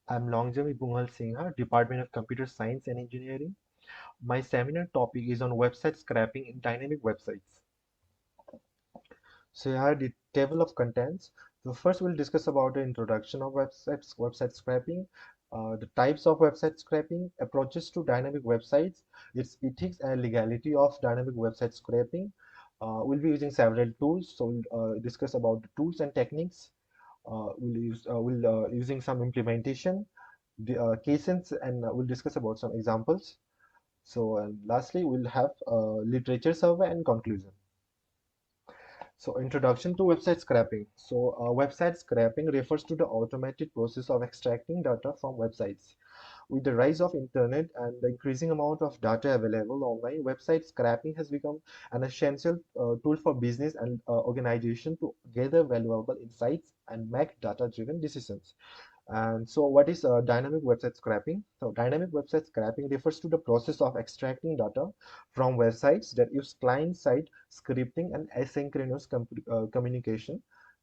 I'm L.Iboongohal Singha, Department of Computer Science and Engineering. My seminar topic is on website scraping in dynamic websites. So here are the table of contents. So first we'll discuss about the introduction of website scraping, the types of website scraping, approaches to dynamic websites, its ethics and legality of dynamic website scraping. We'll be using several tools, so we'll discuss about the tools and techniques. We'll using some implementation, the cases, and we'll discuss about some examples. So, and lastly, we'll have literature survey and conclusion. So, introduction to website scraping. So, website scraping refers to the automated process of extracting data from websites. With the rise of internet and the increasing amount of data available online, website scraping has become an essential tool for business and organization to gather valuable insights and make data-driven decisions. And so what is dynamic website scraping? So dynamic website scraping refers to the process of extracting data from websites that use client-side scripting and asynchronous communication.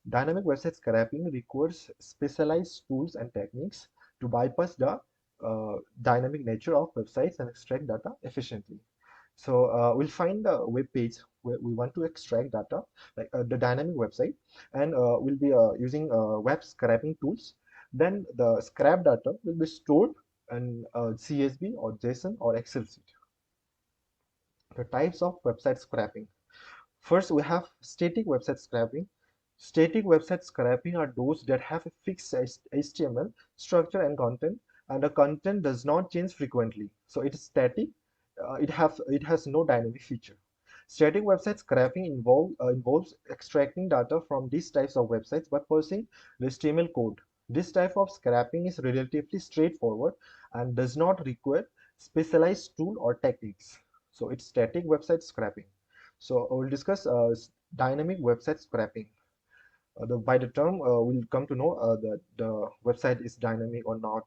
Dynamic website scraping requires specialized tools and techniques to bypass the dynamic nature of websites and extract data efficiently. So we'll find the web page where we want to extract data, like the dynamic website, and we'll be using web scraping tools. Then the scrap data will be stored in CSV or JSON or Excel sheet. The types of website scraping. First, we have static website scraping. Static website scraping are those that have a fixed HTML structure and content, and the content does not change frequently. So it is static. It has no dynamic feature. Static website scraping involves extracting data from these types of websites by parsing the HTML code. This type of scraping is relatively straightforward and does not require specialized tool or techniques. So it's static website scraping. So we'll discuss dynamic website scraping. By the term, we'll come to know that the website is dynamic or not.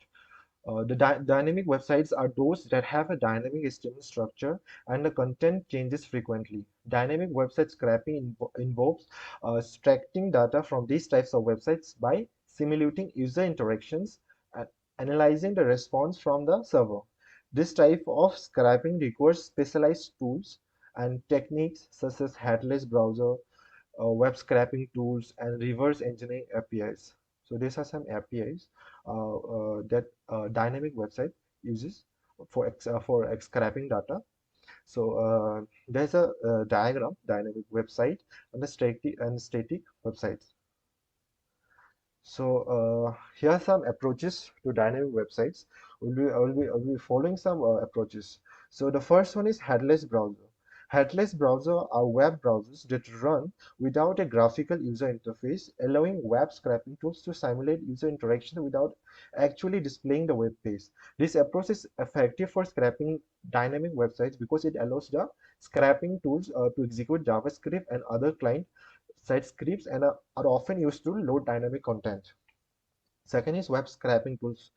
The dynamic websites are those that have a dynamic HTML structure and the content changes frequently. Dynamic website scraping involves extracting data from these types of websites by simulating user interactions and analyzing the response from the server. This type of scraping requires specialized tools and techniques such as headless browser, web scraping tools, and reverse engineering APIs. So these are some APIs that dynamic website uses for scraping data. So there's a diagram, dynamic website and the static websites. So here are some approaches to dynamic websites. I'll be following some approaches. So the first one is headless browser. Headless browser are web browsers that run without a graphical user interface, allowing web scraping tools to simulate user interaction without actually displaying the web page. This approach is effective for scraping dynamic websites because it allows the scraping tools to execute JavaScript and other client side scripts and are often used to load dynamic content. Second is web scraping tools.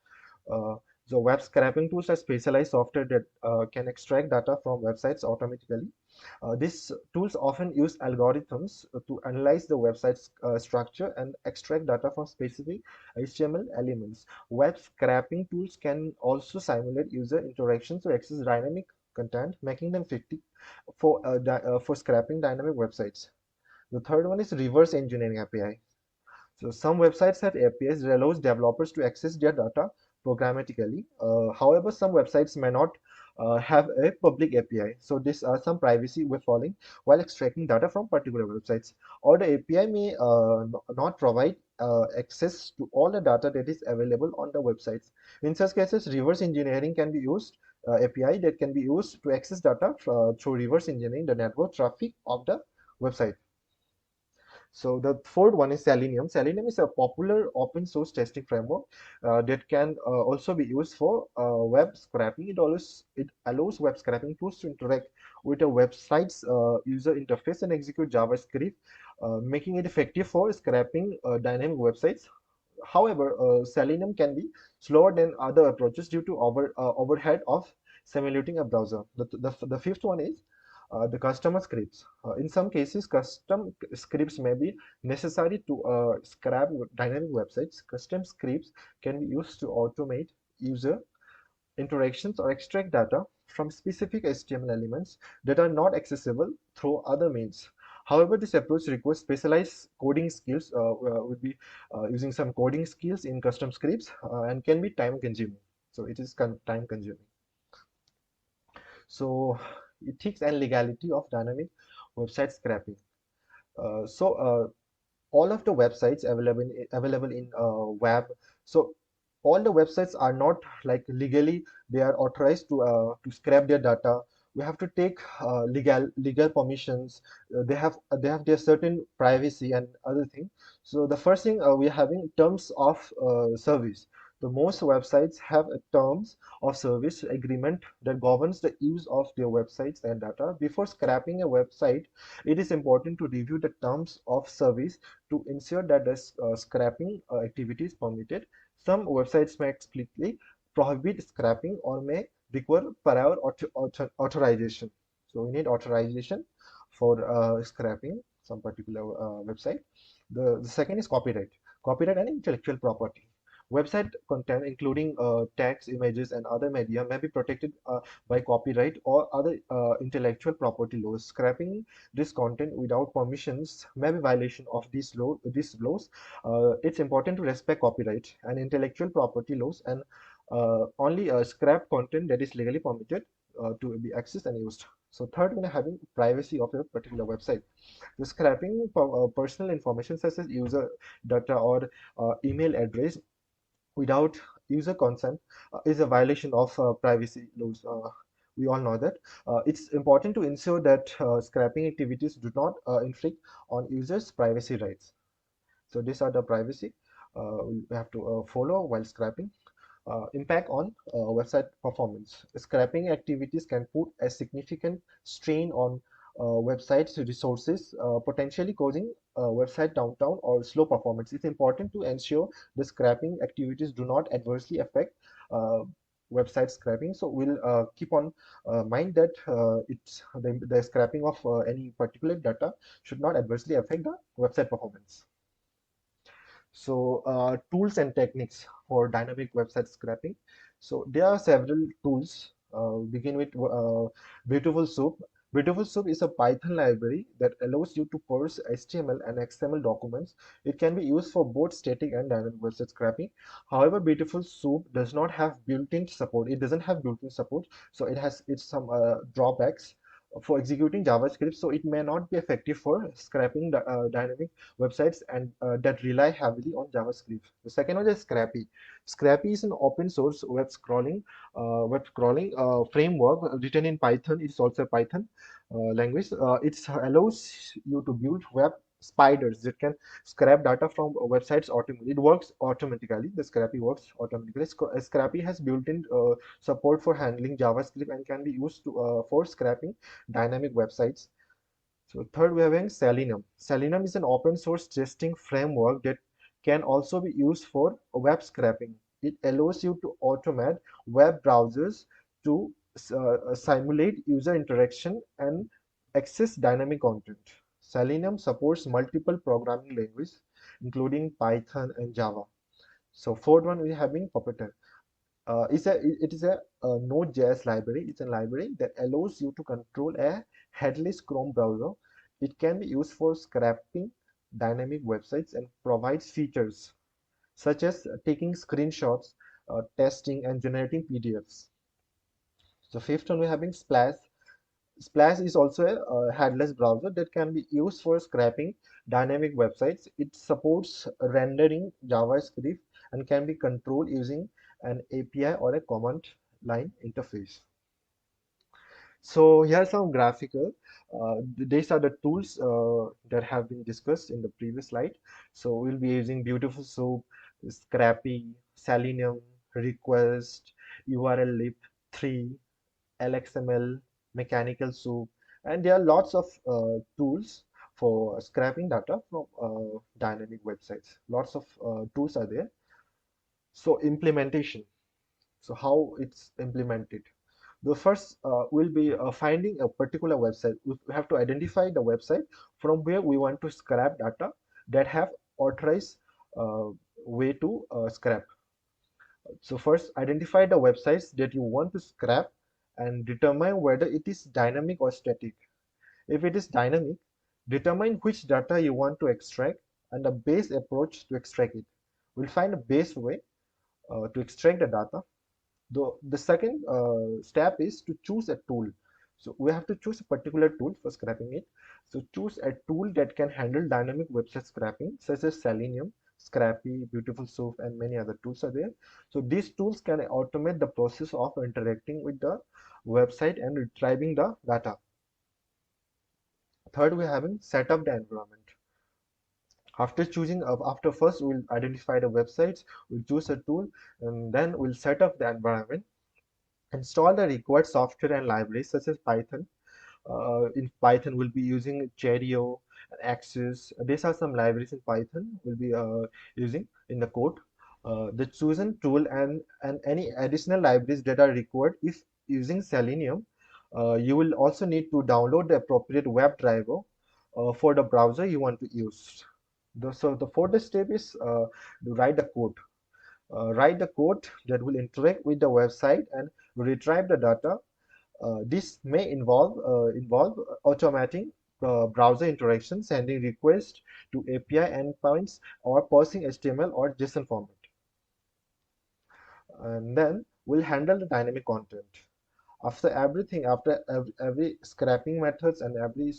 Uh, so web scraping tools are specialized software that can extract data from websites automatically. These tools often use algorithms to analyze the website's structure and extract data from specific HTML elements. Web scraping tools can also simulate user interactions to access dynamic content, making them effective for scraping dynamic websites. The third one is reverse engineering API. So some websites have APIs that allows developers to access their data programmatically. However, some websites may not have a public API. So these are some privacy we're following while extracting data from particular websites. Or the API may not provide access to all the data that is available on the websites. In such cases, reverse engineering can be used. API that can be used to access data through reverse engineering the network traffic of the website. So the fourth one is Selenium. Selenium is a popular open source testing framework that can also be used for web scraping. It allows web scraping tools to interact with a website's user interface and execute JavaScript, making it effective for scraping dynamic websites. However, Selenium can be slower than other approaches due to overhead of simulating a browser. The fifth one is The customer scripts. In some cases, custom scripts may be necessary to scrap dynamic websites. Custom scripts can be used to automate user interactions or extract data from specific HTML elements that are not accessible through other means. However, this approach requires specialized coding skills, would be using some coding skills in custom scripts, and can be time consuming. So it is time consuming. So ethics and legality of dynamic website scraping. So all of the websites available in web, so all the websites are not like legally they are authorized to scrap their data. We have to take legal permissions. They have their certain privacy and other thing. So the first thing, we are having terms of service. The most websites have a terms of service agreement that governs the use of their websites and data. Before scrapping a website, it is important to review the terms of service to ensure that the scrapping activity is permitted. Some websites may explicitly prohibit scrapping or may require prior authorization. So we need authorization for scrapping some particular website. The second is copyright. Copyright and intellectual property. Website content, including text, images, and other media, may be protected by copyright or other intellectual property laws. Scrapping this content without permissions may be violation of these laws. It's important to respect copyright and intellectual property laws, and only scrap content that is legally permitted to be accessed and used. So third, we're having privacy of a particular website. The scrapping personal information such as user data or email address without user consent is a violation of privacy laws. We all know that. It's important to ensure that scrapping activities do not infringe on users' privacy rights. So these are the privacy we have to follow while scrapping. Impact on website performance. Scrapping activities can put a significant strain on websites resources, potentially causing website downtime or slow performance. It's important to ensure the scrapping activities do not adversely affect uh, website scrapping. So we'll keep on mind that the scrapping of any particular data should not adversely affect the website performance. So tools and techniques for dynamic website scraping. So there are several tools. Begin with Beautiful Soup. Beautiful Soup is a Python library that allows you to parse HTML and XML documents. It can be used for both static and dynamic website scraping. However, Beautiful Soup does not have built-in support. It doesn't have built-in support, so it has its some drawbacks for executing JavaScript. So it may not be effective for scraping the dynamic websites and that rely heavily on JavaScript. The second one is Scrappy. Scrappy is an open source web scrolling framework written in Python. It's also a Python language. It allows you to build web spiders that can scrap data from websites automatically. It works automatically. The Scrappy works automatically. Scrappy has built-in support for handling JavaScript and can be used for scrapping dynamic websites. So third, we are having Selenium. Selenium is an open source testing framework that can also be used for web scraping. It allows you to automate web browsers to simulate user interaction and access dynamic content. Selenium supports multiple programming languages, including Python and Java. So fourth one, we are having Puppeteer. It is a Node.js library. It's a library that allows you to control a headless Chrome browser. It can be used for scraping dynamic websites and provides features such as taking screenshots, testing, and generating PDFs. So fifth one, we're having Splash. Splash is also a headless browser that can be used for scraping dynamic websites. It supports rendering JavaScript and can be controlled using an API or a command line interface. So here are some graphical. These are the tools that have been discussed in the previous slide. So we'll be using Beautiful Soup, Scrappy, Selenium, Request, URL lib 3, LXML, Mechanical Soup, and there are lots of tools for scraping data from dynamic websites. Lots of tools are there. So implementation. So how it's implemented. The first will be finding a particular website. We have to identify the website from where we want to scrap data that have authorized uh, way to scrap. So first identify the websites that you want to scrap and determine whether it is dynamic or static. If it is dynamic, determine which data you want to extract and the best approach to extract it. We'll find the best way to extract the data. The second step is to choose a tool. So we have to choose a particular tool for scraping it. So choose a tool that can handle dynamic website scraping, such as Selenium, Scrappy, Beautiful Soup, and many other tools are there. So these tools can automate the process of interacting with the website and retrieving the data. Third, we have set up the environment. After first we'll identify the websites, we'll choose a tool, and then we'll set up the environment. Install the required software and libraries such as Python. In Python, we'll be using Cheerio, Axis. These are some libraries in Python we'll be using in the code. The chosen tool and any additional libraries that are required if using Selenium. You will also need to download the appropriate web driver for the browser you want to use. So the fourth step is to write the code. Write the code that will interact with the website and retrieve the data. This may involve automating browser interaction, sending requests to API endpoints, or parsing HTML or JSON format. And then we'll handle the dynamic content. After every scraping methods and every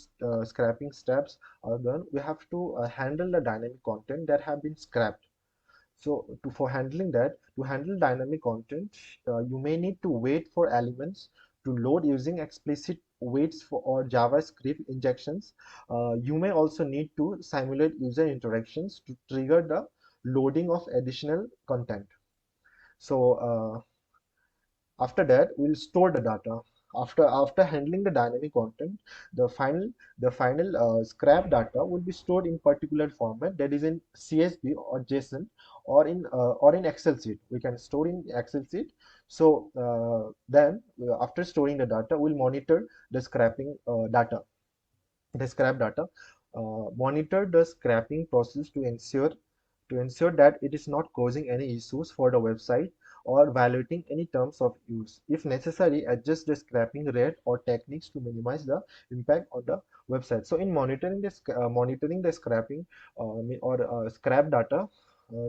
scraping steps are done, we have to handle the dynamic content that have been scrapped. So for handling that, to handle dynamic content, you may need to wait for elements to load using explicit waits for or JavaScript injections. You may also need to simulate user interactions to trigger the loading of additional content. So after that, we'll store the data. After handling the dynamic content, the final scrap data will be stored in particular format, that is in CSV or JSON, or in Excel sheet. We can store in Excel sheet. So then after storing the data, we'll monitor the scrap data. Monitor the scrapping process to ensure that it is not causing any issues for the website or violating any terms of use. If necessary, adjust the scrapping rate or techniques to minimize the impact on the website. So in monitoring the scrapping or scrap data,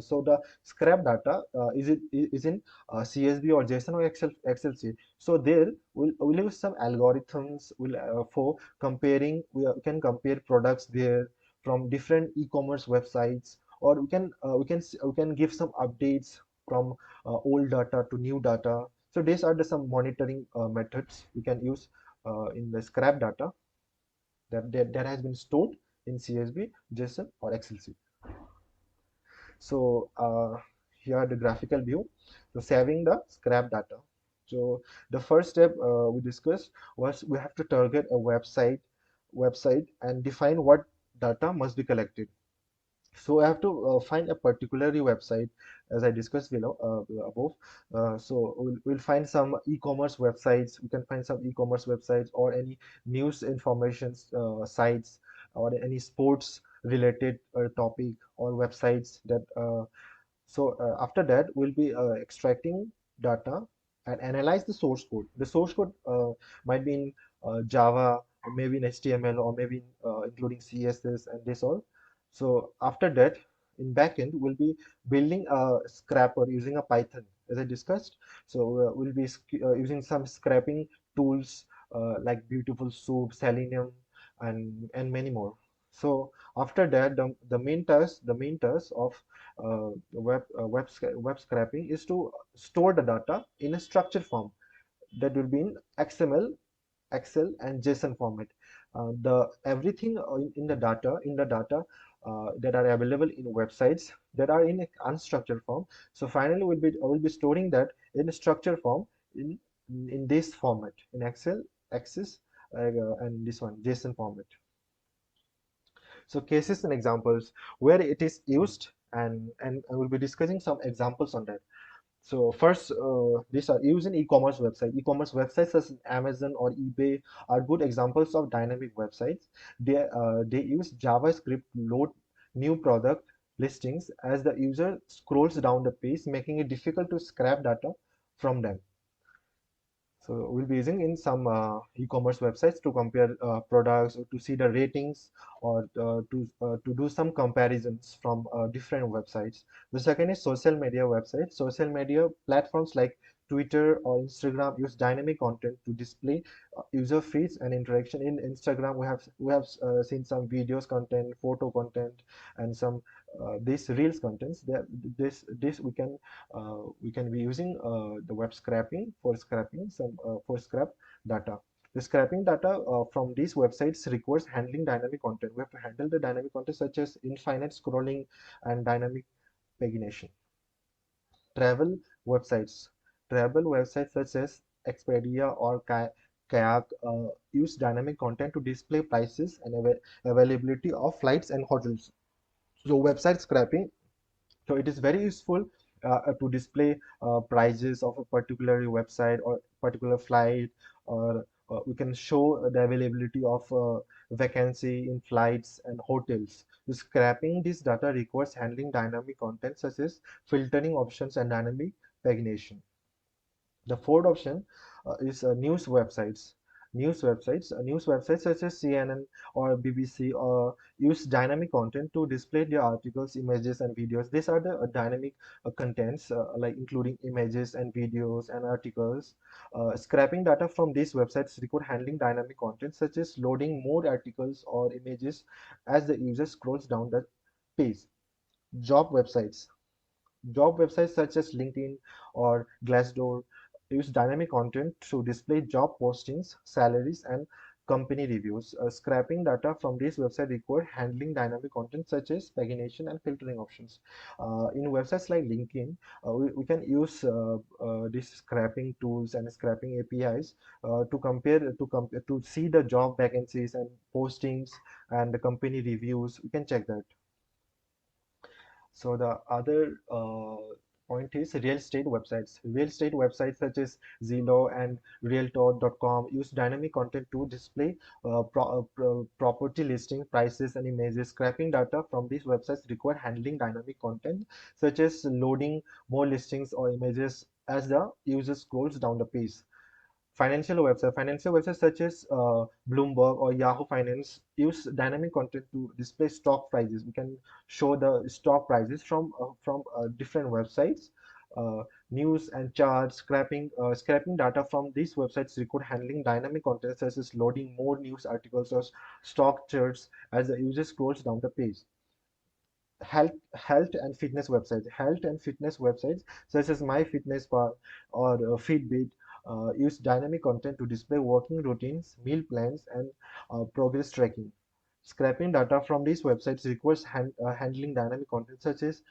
so the scrap data is in CSV or JSON or Excel sheet. So there we'll use some algorithms will for comparing. We can compare products there from different e-commerce websites, or we can give some updates from old data to new data. So these are the some monitoring methods we can use in the scrap data that has been stored in CSV, JSON, or Excel sheet. So here the graphical view. So saving the scrap data. So the first step we discussed was we have to target a website and define what data must be collected. So I have to find a particular website, as I discussed above. So we'll find some e-commerce websites. We can find some e-commerce websites or any news information sites or any sports related topic or websites that after that, we'll be extracting data and analyze the source code. The source code might be in Java, or maybe in HTML, or maybe including CSS and this all. So after that, in backend, we'll be building a scrapper using a Python, as I discussed. So we'll be using some scrapping tools like Beautiful Soup, Selenium, and many more. So after that, the main task of web scraping is to store the data in a structured form that will be in XML, Excel, and JSON format. The everything in the data that are available in websites that are in a unstructured form. So finally, we'll be storing that in a structured form in this format in Excel, Access, and this one JSON format. So cases and examples where it is used, and we'll be discussing some examples on that. So first, these are used in e-commerce website. E-commerce websites such as Amazon or eBay are good examples of dynamic websites. They use JavaScript to load new product listings as the user scrolls down the page, making it difficult to scrap data from them. So we'll be using in some e-commerce websites to compare products or to see the ratings or to do some comparisons from different websites. The second is social media websites. Social media platforms like Twitter or Instagram use dynamic content to display user feeds and interaction. In Instagram, we have seen some videos content, photo content, and some these reels contents. This we can be using the web scraping for scraping some for scrap data. The scraping data from these websites requires handling dynamic content. We have to handle the dynamic content such as infinite scrolling and dynamic pagination. Travel websites. Travel websites such as Expedia or Kayak use dynamic content to display prices and availability of flights and hotels. So website scraping, so it is very useful to display prices of a particular website or particular flight, or we can show the availability of vacancy in flights and hotels. So scraping this data requires handling dynamic content such as filtering options and dynamic pagination. The fourth option is news websites such as CNN or BBC use dynamic content to display their articles, images, and videos. These are the dynamic contents, like including images and videos and articles. Scraping data from these websites require handling dynamic content such as loading more articles or images as the user scrolls down the page. Job websites. Job websites such as LinkedIn or Glassdoor use dynamic content to display job postings, salaries, and company reviews. Scraping data from these websites require handling dynamic content such as pagination and filtering options. In websites like LinkedIn, we can use these scraping tools and scraping APIs to see the job vacancies and postings and the company reviews. We can check that. So the other point is real estate websites. Real estate websites such as Zillow and Realtor.com use dynamic content to display property listing prices and images. Scraping data from these websites require handling dynamic content such as loading more listings or images as the user scrolls down the page. Financial websites such as Bloomberg or Yahoo Finance use dynamic content to display stock prices. We can show the stock prices from different websites. News and charts, scraping data from these websites record handling dynamic content such as loading more news articles or stock charts as the user scrolls down the page. Health and fitness websites such as MyFitnessPal or Fitbit use dynamic content to display working routines, meal plans, and progress tracking. Scraping data from these websites requires handling dynamic content such as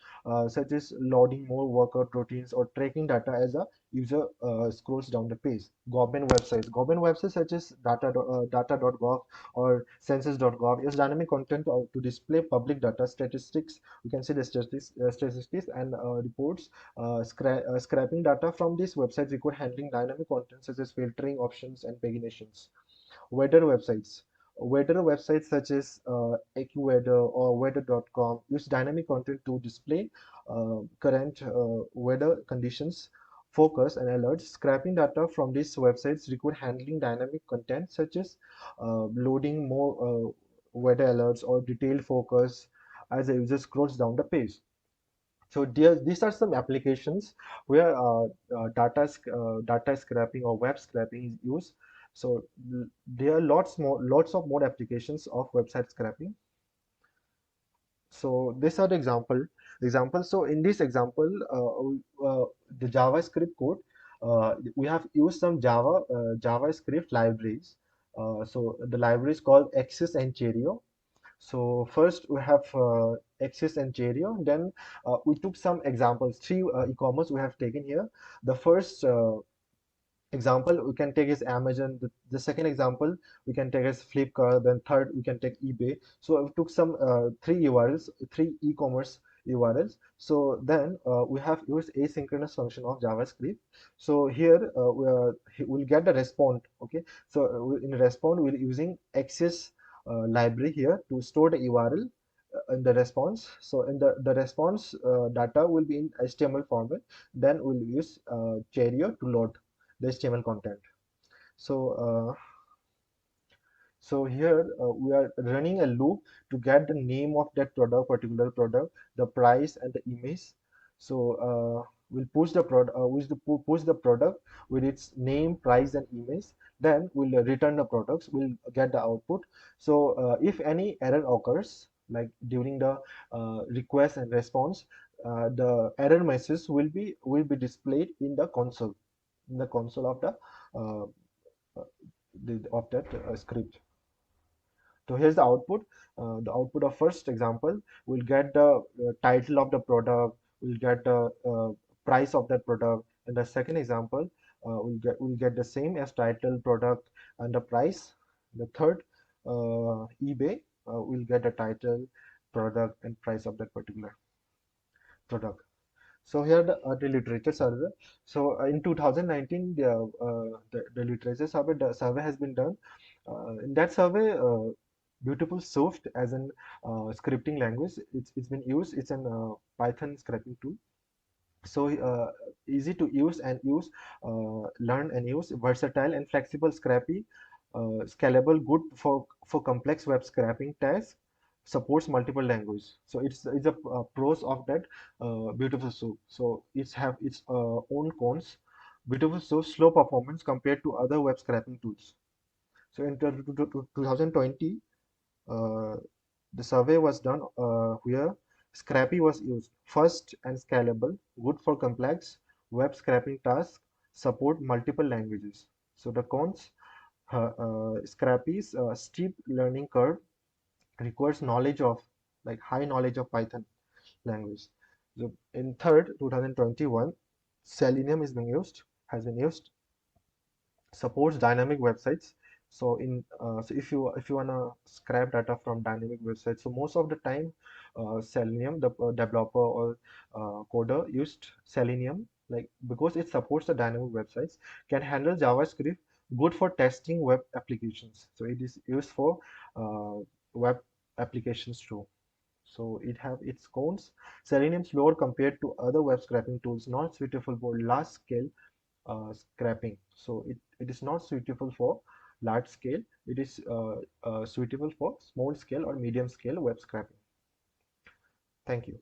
loading more workout routines or tracking data as a user scrolls down the page. Government websites such as data.gov or census.gov use dynamic content to display public data statistics. We can see the statistics and reports. Scraping data from these websites require handling dynamic content such as filtering options and paginations. Weather websites. Weather websites such as AccuWeather or Weather.com use dynamic content to display current weather conditions, focus, and alerts. Scraping data from these websites require handling dynamic content such as loading more weather alerts or detailed focus as the user scrolls down the page. So these are some applications where data scraping or web scraping is used. So there are lots of more applications of website scraping. So these are the examples. So in this example, the JavaScript code, we have used some JavaScript libraries. So the library is called Axis and Cheerio. So first we have Axis and Cheerio. Then we took some examples. Three e-commerce we have taken here. The first example we can take is Amazon. The second example we can take as Flipkart. Then third we can take eBay. So I took some three URLs, three e-commerce URLs. So then we have used asynchronous function of JavaScript. So here we'll get the response. Okay, so in response we're using access library here to store the URL in the response. So in the response data will be in HTML format. Then we'll use Chariot to load the HTML content. So so here we are running a loop to get the name of that product, particular product, the price and the image. So we'll push the product, push the product with its name, price, and image. Then we'll return the products. We'll get the output. So if any error occurs, like during the request and response, the error message will be displayed in the console of uh, of that script. So here's the output. The output of first example, we'll get the title of the product, we'll get the price of that product. And the second example, we'll get the same as title, product, and the price. The third, eBay, we'll get the title, product, and price of that particular product. So here the literature survey. So in 2019, the literature survey, has been done. In that survey, Beautiful Soft as an scripting language, it's been used. It's an Python scripting tool. So easy to use and learn and use, versatile and flexible, scrappy, scalable, good for complex web scraping tasks, supports multiple languages. So it's a pros of that Beautiful Soup. So it's have its own cons. Beautiful Soup slow performance compared to other web scraping tools. So in 2020, uh, the survey was done where Scrappy was used. Fast and scalable, good for complex web scraping tasks, support multiple languages. So the cons, Scrappy's steep learning curve, requires knowledge of, like, high knowledge of Python language. So in third, 2021, Selenium has been used, supports dynamic websites. So in so if you wanna scrap data from dynamic websites, so most of the time Selenium, the developer or coder used Selenium, like, because it supports the dynamic websites, can handle JavaScript, good for testing web applications. So it is used for uh, web applications too. So it have its cons. Selenium slower compared to other web scraping tools, not suitable for large scale scrapping. So it is not suitable for large scale. It is suitable for small scale or medium scale web scraping. Thank you.